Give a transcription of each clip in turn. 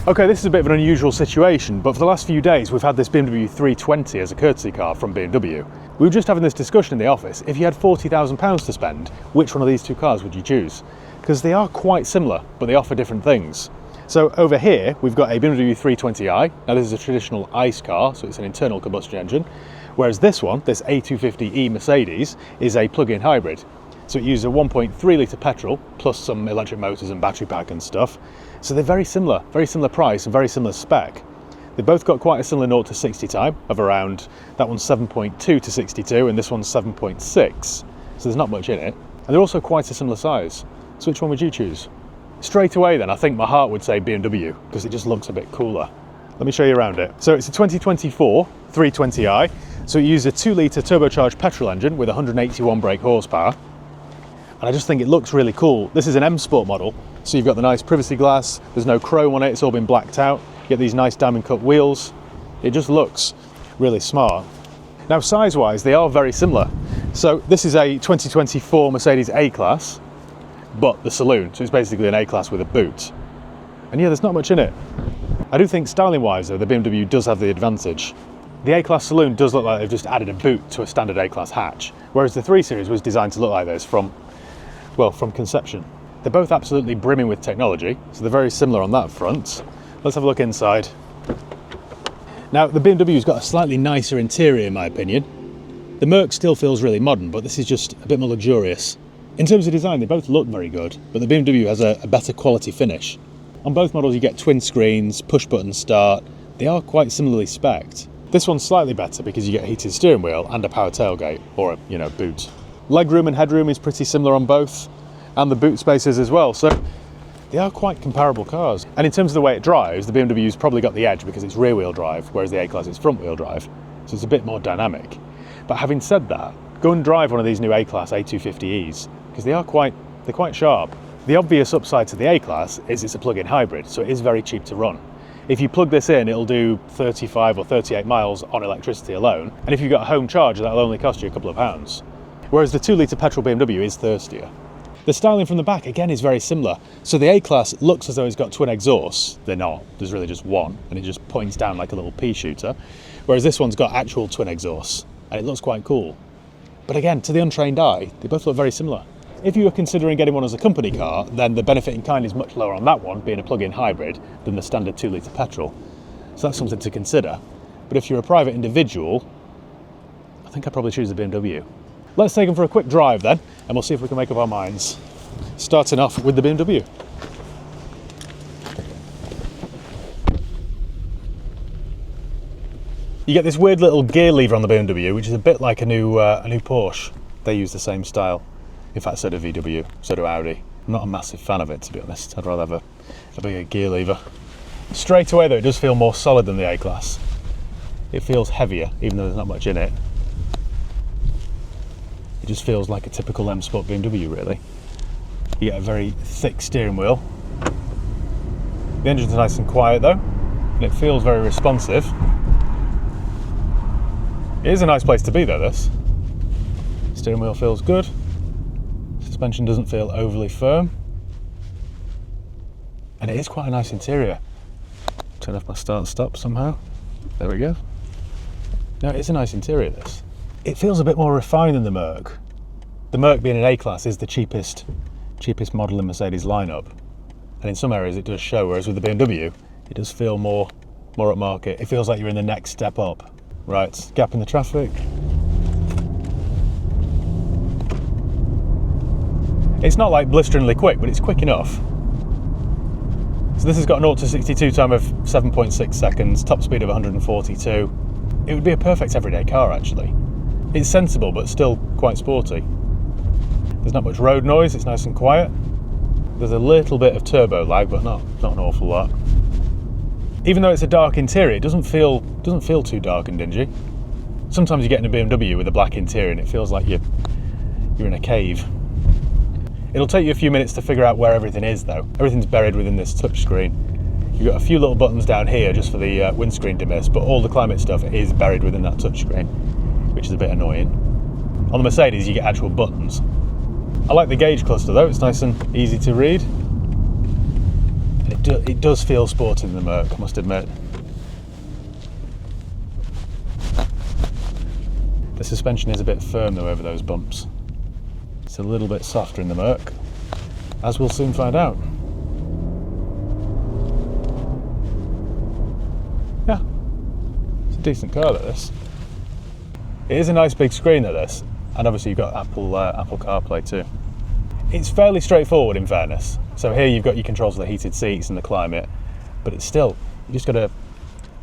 Okay, this is a bit of an unusual situation, but for the last few days we've had this BMW 320 as a courtesy car from BMW. We were just having this discussion in the office. If you had £40,000 to spend, which one of these two cars would you choose? Because they are quite similar, but they offer different things. So over here we've got a BMW 320i. Now this is a traditional ICE car, so it's an internal combustion engine, whereas this one, this A250e Mercedes, is a plug-in hybrid. So it uses a 1.3 litre petrol plus some electric motors and battery pack and stuff. So they're very similar price and very similar spec. They've both got quite a similar 0 to 60 time of around, that one's 7.2 to 62 and this one's 7.6. So there's not much in it. And they're also quite a similar size. So which one would you choose? Straight away then, I think my heart would say BMW because it just looks a bit cooler. Let me show you around it. So it's a 2024 320i. So it uses a 2 litre turbocharged petrol engine with 181 brake horsepower. And I just think it looks really cool. This is an M Sport model, so you've got the nice privacy glass, there's no chrome on it, it's all been blacked out. You get these nice diamond cut wheels. It just looks really smart. Now size-wise, they are very similar. So this is a 2024 Mercedes A-Class, but the saloon, so it's basically an A-Class with a boot. And yeah, there's not much in it. I do think styling-wise though, the BMW does have the advantage. The A-Class saloon does look like they've just added a boot to a standard A-Class hatch, whereas the 3 Series was designed to look like this from conception. They're both absolutely brimming with technology, so they're very similar on that front. Let's have a look inside. Now, the BMW's got a slightly nicer interior in my opinion. The Merc still feels really modern, but this is just a bit more luxurious. In terms of design, they both look very good, but the BMW has a better quality finish. On both models you get twin screens, push button start. They are quite similarly spec'd. This one's slightly better because you get a heated steering wheel and a power tailgate, or a boot. Legroom and headroom is pretty similar on both, and the boot spaces as well, so they are quite comparable cars. And in terms of the way it drives, the BMW's probably got the edge because it's rear wheel drive, whereas the A-Class is front wheel drive, so it's a bit more dynamic. But having said that, go and drive one of these new A-Class A250es, because they're quite sharp. The obvious upside to the A-Class is it's a plug-in hybrid, so it is very cheap to run. If you plug this in, it'll do 35 or 38 miles on electricity alone, and if you've got a home charger, that'll only cost you a couple of pounds. Whereas the 2 litre petrol BMW is thirstier. The styling from the back again is very similar. So the A-Class looks as though it's got twin exhausts. They're not, there's really just one, and it just points down like a little pea shooter. Whereas this one's got actual twin exhausts, and it looks quite cool. But again, to the untrained eye, they both look very similar. If you were considering getting one as a company car, then the benefit in kind is much lower on that one, being a plug-in hybrid, than the standard 2 litre petrol. So that's something to consider. But if you're a private individual, I think I'd probably choose the BMW. Let's take them for a quick drive then, and we'll see if we can make up our minds. Starting off with the BMW. You get this weird little gear lever on the BMW, which is a bit like a new Porsche. They use the same style. In fact, so do VW, so do Audi. I'm not a massive fan of it, to be honest. I'd rather have a bigger gear lever. Straight away though, it does feel more solid than the A-Class. It feels heavier, even though there's not much in it. It just feels like a typical M Sport BMW, really. You get a very thick steering wheel. The engine's nice and quiet though, and it feels very responsive. It is a nice place to be though, this. Steering wheel feels good. Suspension doesn't feel overly firm. And it is quite a nice interior. Turn off my start and stop somehow. There we go. No, it's a nice interior, this. It feels a bit more refined than the Merc. The Merc, being an A-Class, is the cheapest model in Mercedes lineup. And in some areas it does show, whereas with the BMW, it does feel more upmarket. It feels like you're in the next step up. Right, gap in the traffic. It's not like blisteringly quick, but it's quick enough. So this has got an 0 to 62 time of 7.6 seconds, top speed of 142. It would be a perfect everyday car, actually. It's sensible, but still quite sporty. There's not much road noise, it's nice and quiet. There's a little bit of turbo lag, but not an awful lot. Even though it's a dark interior, it doesn't feel too dark and dingy. Sometimes you get in a BMW with a black interior and it feels like you're in a cave. It'll take you a few minutes to figure out where everything is though. Everything's buried within this touchscreen. You've got a few little buttons down here just for the windscreen dimmer, but all the climate stuff is buried within that touchscreen, which is a bit annoying. On the Mercedes you get actual buttons. I like the gauge cluster though, it's nice and easy to read. And It does feel sporty in the Merc, I must admit. The suspension is a bit firm though over those bumps. It's a little bit softer in the Merc, as we'll soon find out. Yeah, it's a decent car, this. It is a nice big screen at this, and obviously you've got Apple CarPlay too. It's fairly straightforward in fairness. So here you've got your controls for the heated seats and the climate, but it's still, you just got to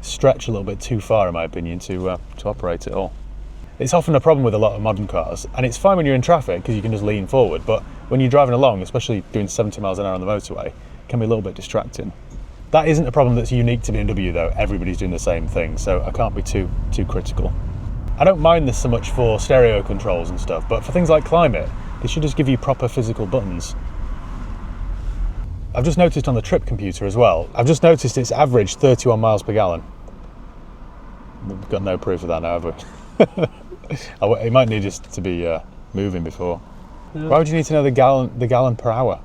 stretch a little bit too far in my opinion to operate it all. It's often a problem with a lot of modern cars, and it's fine when you're in traffic because you can just lean forward, but when you're driving along, especially doing 70 miles an hour on the motorway, it can be a little bit distracting. That isn't a problem that's unique to BMW though, everybody's doing the same thing, so I can't be too critical. I don't mind this so much for stereo controls and stuff, but for things like climate, they should just give you proper physical buttons. I've just noticed on the trip computer as well, I've just noticed it's average 31 miles per gallon. We've got no proof of that now, have we? It might need us to be moving before. Yeah. Why would you need to know the gallon per hour?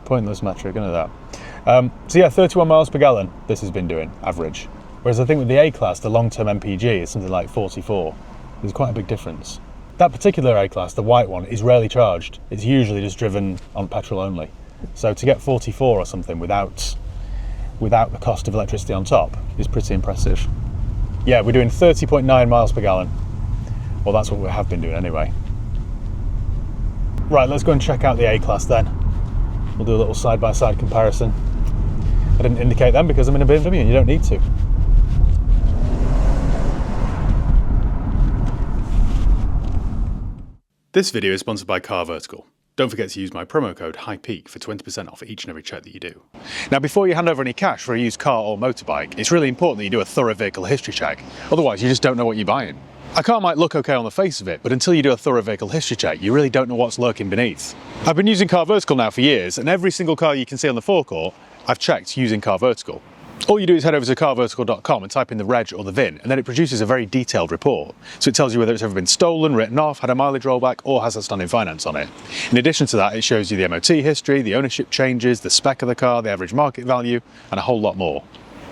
Pointless metric, isn't it that? So yeah, 31 miles per gallon this has been doing, average. Whereas I think with the A-Class, the long-term MPG is something like 44. There's quite a big difference. That particular A-Class, the white one, is rarely charged. It's usually just driven on petrol only. So to get 44 or something without the cost of electricity on top is pretty impressive. Yeah, we're doing 30.9 miles per gallon. Well, that's what we have been doing anyway. Right, let's go and check out the A-Class then. We'll do a little side-by-side comparison. I didn't indicate them because I'm in a BMW and you don't need to. This video is sponsored by Car Vertical. Don't forget to use my promo code HIGHPEAK for 20% off each and every check that you do. Now, before you hand over any cash for a used car or motorbike, it's really important that you do a thorough vehicle history check. Otherwise, you just don't know what you're buying. A car might look okay on the face of it, but until you do a thorough vehicle history check, you really don't know what's lurking beneath. I've been using Car Vertical now for years, and every single car you can see on the forecourt, I've checked using Car Vertical. All you do is head over to carvertical.com and type in the reg or the VIN, and then it produces a very detailed report. So it tells you whether it's ever been stolen, written off, had a mileage rollback, or has outstanding finance on it. In addition to that, it shows you the MOT history, the ownership changes, the spec of the car, the average market value, and a whole lot more.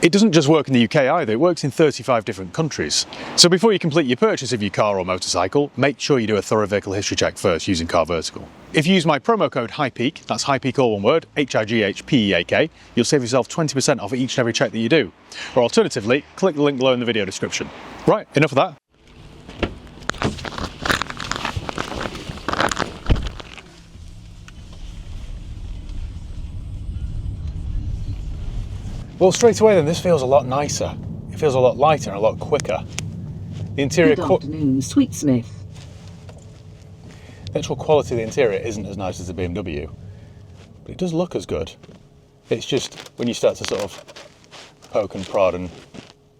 It doesn't just work in the UK either, it works in 35 different countries. So before you complete your purchase of your car or motorcycle, make sure you do a thorough vehicle history check first using Car Vertical. If you use my promo code HIGHPEAK, that's HIGHPEAK all one word, HIGHPEAK, you'll save yourself 20% off each and every check that you do. Or alternatively, click the link below in the video description. Right, enough of that. Well, straight away then, this feels a lot nicer. It feels a lot lighter and a lot quicker. The interior... Good afternoon, Sweetsmith. The actual quality of the interior isn't as nice as the BMW, but it does look as good. It's just when you start to sort of poke and prod and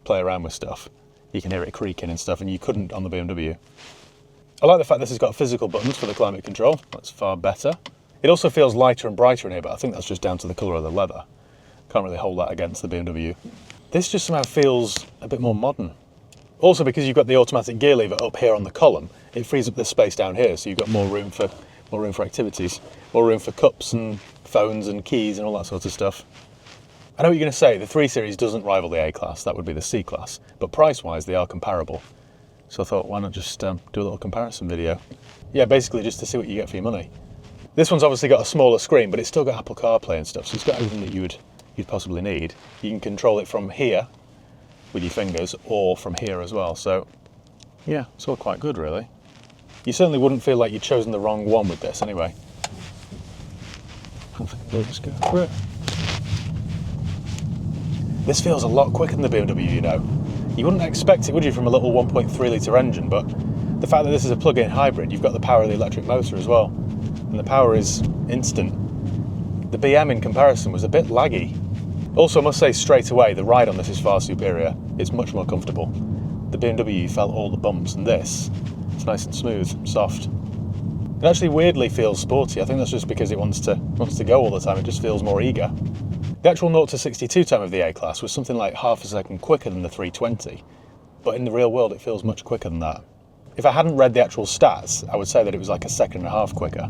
play around with stuff, you can hear it creaking and stuff, and you couldn't on the BMW. I like the fact this has got physical buttons for the climate control. That's far better. It also feels lighter and brighter in here, but I think that's just down to the colour of the leather. Can't really hold that against the BMW. This just somehow feels a bit more modern. Also, because you've got the automatic gear lever up here on the column, it frees up this space down here, so you've got more room for activities, more room for cups and phones and keys and all that sort of stuff. I know what you're going to say, the 3 Series doesn't rival the A-Class, that would be the C-Class, but price-wise they are comparable. So I thought, why not just do a little comparison video? Yeah, basically just to see what you get for your money. This one's obviously got a smaller screen, but it's still got Apple CarPlay and stuff, so it's got everything that you'd possibly need. You can control it from here with your fingers or from here as well, so yeah, it's all quite good really. You certainly wouldn't feel like you'd chosen the wrong one with this anyway. I think we'll just go for it. This feels a lot quicker than the BMW, you know. You wouldn't expect it, would you, from a little 1.3 litre engine, but the fact that this is a plug-in hybrid, you've got the power of the electric motor as well, and the power is instant. The BM in comparison was a bit laggy. Also, I must say straight away, the ride on this is far superior. It's much more comfortable. The BMW felt all the bumps, and this, it's nice and smooth, soft. It actually weirdly feels sporty. I think that's just because it wants to go all the time. It just feels more eager. The actual 0 to 62 time of the A-Class was something like half a second quicker than the 320, but in the real world it feels much quicker than that. If I hadn't read the actual stats, I would say that it was like a second and a half quicker.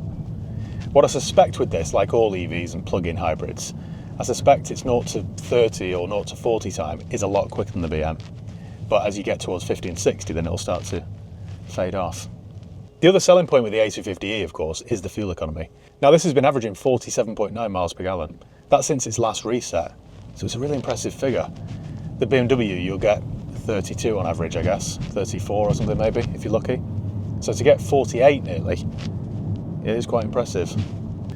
What I suspect with this, like all EVs and plug-in hybrids, I suspect its 0 to 30 or 0 to 40 time is a lot quicker than the BM. But as you get towards 50 and 60, then it'll start to fade off. The other selling point with the A250e, of course, is the fuel economy. Now, this has been averaging 47.9 miles per gallon. That's since its last reset, so it's a really impressive figure. The BMW, you'll get 32 on average, I guess, 34 or something maybe, if you're lucky. So to get 48 nearly, it is quite impressive.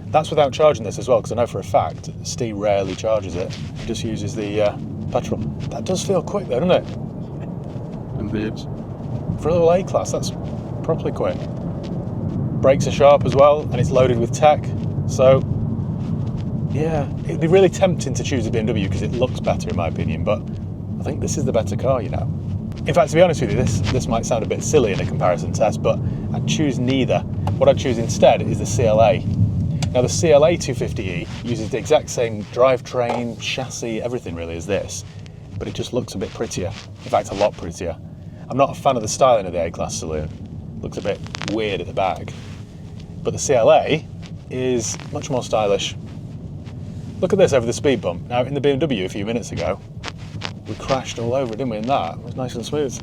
That's without charging this as well, because I know for a fact Steve rarely charges it. He just uses the petrol. That does feel quick though, doesn't it? Indeed. For a little A-class, that's properly quick. Brakes are sharp as well, and it's loaded with tech. So, yeah, it'd be really tempting to choose a BMW because it looks better in my opinion, but I think this is the better car, you know. In fact, to be honest with you, this might sound a bit silly in a comparison test, but I'd choose neither. What I'd choose instead is the CLA. Now, the CLA 250e uses the exact same drivetrain, chassis, everything really as this, but it just looks a bit prettier. In fact, a lot prettier. I'm not a fan of the styling of the A-Class saloon. It looks a bit weird at the back. But the CLA is much more stylish. Look at this over the speed bump. Now, in the BMW a few minutes ago, we crashed all over it, didn't we, in that? It was nice and smooth.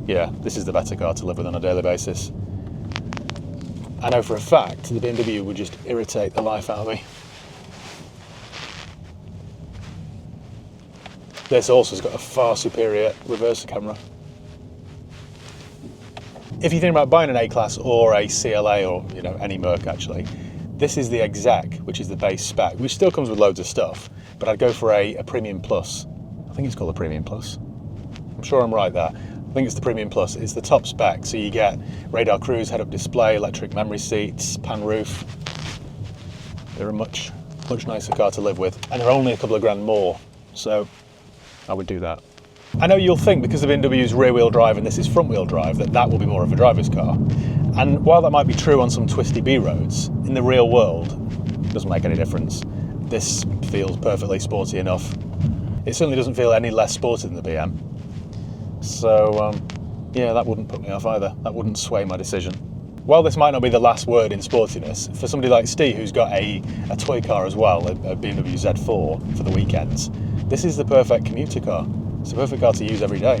Yeah, this is the better car to live with on a daily basis. I know for a fact the BMW would just irritate the life out of me. This also has got a far superior reverse camera. If you think about buying an A-Class or a CLA or any Merc actually, this is the exec, which is the base spec, which still comes with loads of stuff, but I'd go for a Premium Plus. I think it's called a Premium Plus. I'm sure I'm right there. I think it's the Premium Plus. It's the top spec, so you get radar cruise, head-up display, electric memory seats, pan roof. They're a much nicer car to live with, and they're only a couple of grand more, so I would do that. I know you'll think because the BMW's rear-wheel drive and this is front-wheel drive that will be more of a driver's car. And while that might be true on some twisty B roads, in the real world, it doesn't make any difference. This feels perfectly sporty enough. It certainly doesn't feel any less sporty than the BM. So, yeah, that wouldn't put me off either. That wouldn't sway my decision. While this might not be the last word in sportiness, for somebody like Steve who's got a toy car as well, a BMW Z4 for the weekends, this is the perfect commuter car. It's the perfect car to use every day.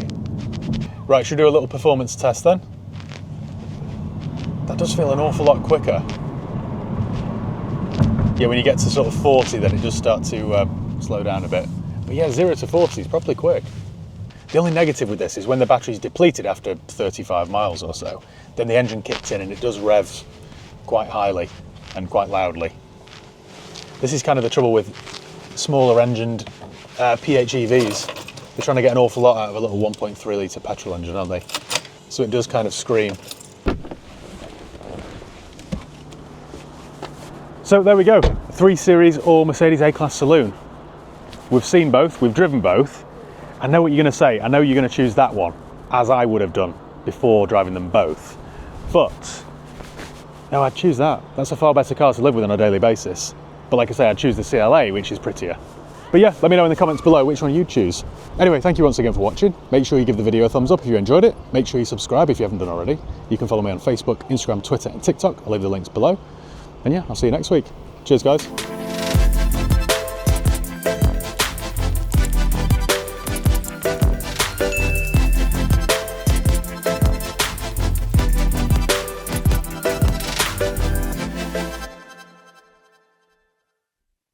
Right, should we do a little performance test then? That does feel an awful lot quicker. Yeah, when you get to sort of 40 then it does start to slow down a bit. But yeah, 0 to 40 is probably quick. The only negative with this is when the battery's depleted after 35 miles or so, then the engine kicks in and it does rev quite highly and quite loudly. This is kind of the trouble with smaller engined PHEVs. They're trying to get an awful lot out of a little 1.3 litre petrol engine, aren't they? So it does kind of scream. So there we go, 3 Series or Mercedes A-Class saloon. We've seen both, we've driven both. I know what you're going to say. I know you're going to choose that one, as I would have done before driving them both. But no, I'd choose that. That's a far better car to live with on a daily basis. But like I say, I'd choose the CLA, which is prettier. But yeah, let me know in the comments below which one you'd choose. Anyway, thank you once again for watching. Make sure you give the video a thumbs up if you enjoyed it. Make sure you subscribe if you haven't done already. You can follow me on Facebook, Instagram, Twitter and TikTok. I'll leave the links below. And yeah, I'll see you next week. Cheers, guys.